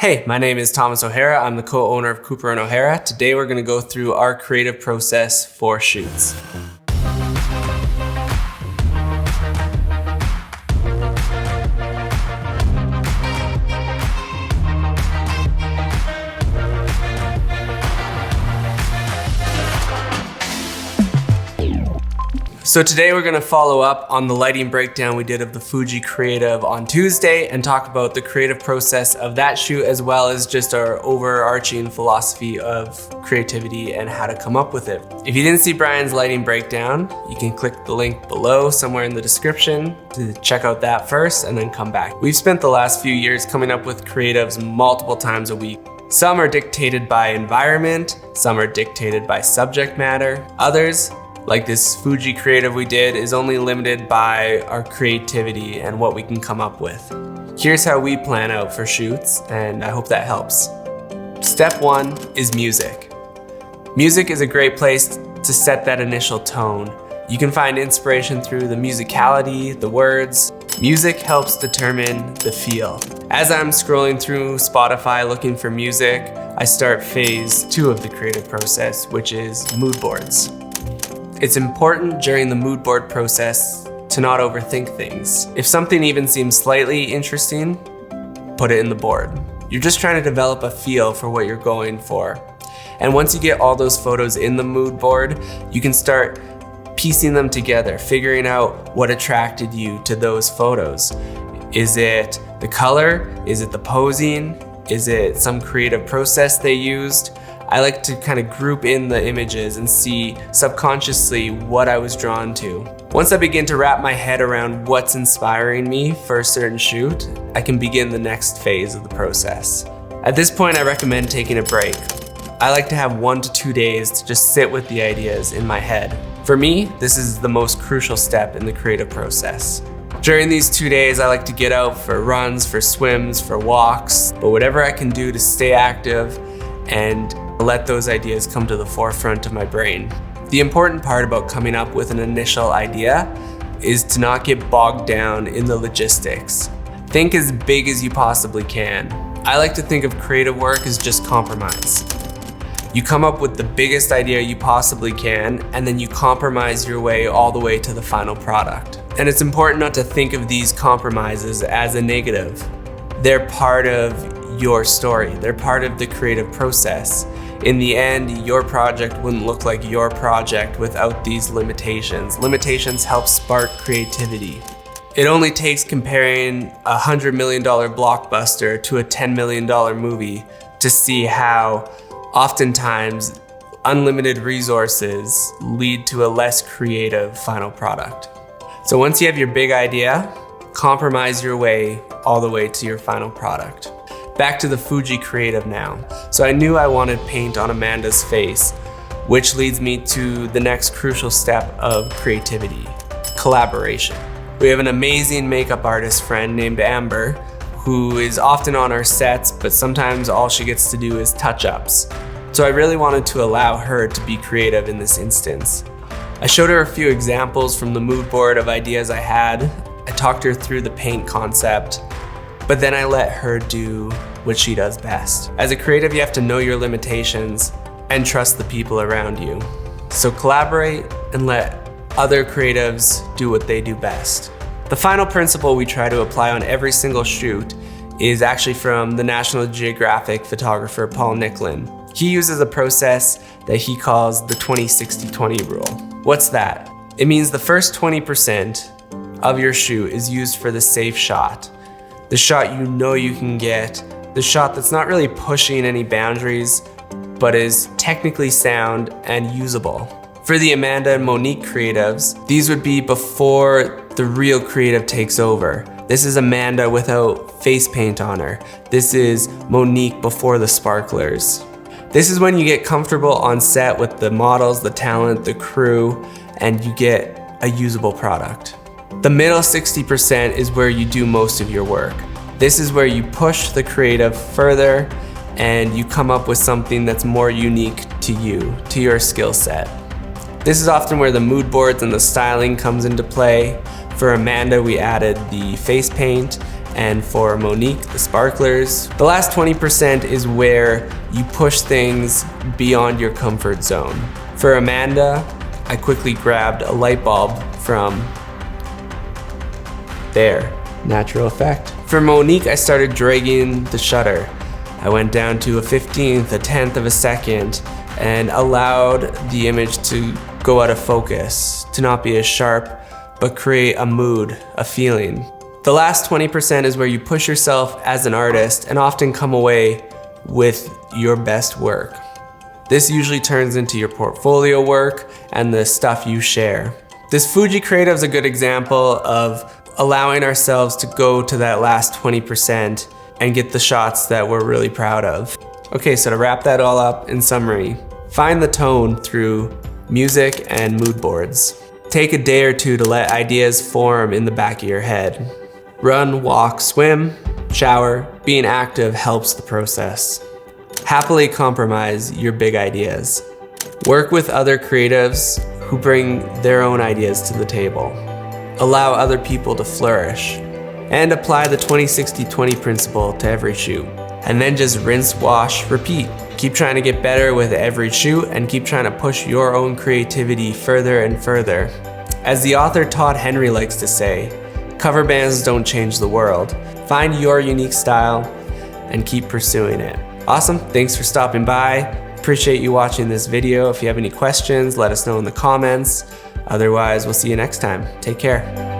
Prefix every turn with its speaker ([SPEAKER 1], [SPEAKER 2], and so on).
[SPEAKER 1] Hey, my name is Thomas O'Hara. I'm the co-owner of Cooper & O'Hara. Today we're going to go through our creative process for shoots. So today we're going to follow up on the lighting breakdown we did of the Fuji Creative on Tuesday and talk about the creative process of that shoot, as well as just our overarching philosophy of creativity and how to come up with it. If you didn't see Brian's lighting breakdown, you can click the link below somewhere in the description to check out that first and then come back. We've spent the last few years coming up with creatives multiple times a week. Some are dictated by environment, some are dictated by subject matter. Others, like this Fuji creative we did, is only limited by our creativity and what we can come up with. Here's how we plan out for shoots, and I hope that helps. Step one is music. Music is a great place to set that initial tone. You can find inspiration through the musicality, the words. Music helps determine the feel. As I'm scrolling through Spotify looking for music, I start phase 2 of the creative process, which is mood boards. It's important during the mood board process to not overthink things. If something even seems slightly interesting, put it in the board. You're just trying to develop a feel for what you're going for. And once you get all those photos in the mood board, you can start piecing them together, figuring out what attracted you to those photos. Is it the color? Is it the posing? Is it some creative process they used? I like to kind of group in the images and see subconsciously what I was drawn to. Once I begin to wrap my head around what's inspiring me for a certain shoot, I can begin the next phase of the process. At this point, I recommend taking a break. I like to have 1 to 2 days to just sit with the ideas in my head. For me, this is the most crucial step in the creative process. During these 2 days, I like to get out for runs, for swims, for walks, but whatever I can do to stay active and let those ideas come to the forefront of my brain. The important part about coming up with an initial idea is to not get bogged down in the logistics. Think as big as you possibly can. I like to think of creative work as just compromise. You come up with the biggest idea you possibly can, and then you compromise your way all the way to the final product. And it's important not to think of these compromises as a negative. They're part of your story. They're part of the creative process. In the end, your project wouldn't look like your project without these limitations. Limitations help spark creativity. It only takes comparing a $100 million blockbuster to a $10 million movie to see how oftentimes unlimited resources lead to a less creative final product. So once you have your big idea, compromise your way all the way to your final product. Back to the Fuji creative now. So I knew I wanted paint on Amanda's face, which leads me to the next crucial step of creativity, collaboration. We have an amazing makeup artist friend named Amber, who is often on our sets, but sometimes all she gets to do is touch-ups. So I really wanted to allow her to be creative in this instance. I showed her a few examples from the mood board of ideas I had. I talked her through the paint concept, but then I let her do what she does best. As a creative, you have to know your limitations and trust the people around you. So collaborate and let other creatives do what they do best. The final principle we try to apply on every single shoot is actually from the National Geographic photographer Paul Nicklin. He uses a process that he calls the 20-60-20 rule. What's that? It means the first 20% of your shoot is used for the safe shot. The shot you know you can get, the shot that's not really pushing any boundaries, but is technically sound and usable. For the Amanda and Monique creatives, these would be before the real creative takes over. This is Amanda without face paint on her. This is Monique before the sparklers. This is when you get comfortable on set with the models, the talent, the crew, and you get a usable product. The middle 60% is where you do most of your work. This is where you push the creative further and you come up with something that's more unique to you, to your skill set. This is often where the mood boards and the styling comes into play. For Amanda, we added the face paint, And for Monique, the sparklers. The last 20% is where you push things beyond your comfort zone. For Amanda, I quickly grabbed a light bulb from there. Natural effect. For Monique, I started dragging the shutter. I went down to a 15th, a 10th of a second, and allowed the image to go out of focus, to not be as sharp, but create a mood, a feeling. The last 20% is where you push yourself as an artist and often come away with your best work. This usually turns into your portfolio work and the stuff you share. This Fuji Creative is a good example of allowing ourselves to go to that last 20% and get the shots that we're really proud of. Okay, so to wrap that all up, in summary, find the tone through music and mood boards. Take a day or two to let ideas form in the back of your head. Run, walk, swim, shower. Being active helps the process. Happily compromise your big ideas. Work with other creatives who bring their own ideas to the table. Allow other people to flourish. And apply the 20-60-20 principle to every shoot. And then just rinse, wash, repeat. Keep trying to get better with every shoot and keep trying to push your own creativity further and further. As the author Todd Henry likes to say, cover bands don't change the world. Find your unique style and keep pursuing it. Awesome, thanks for stopping by. Appreciate you watching this video. If you have any questions, let us know in the comments. Otherwise, we'll see you next time. Take care.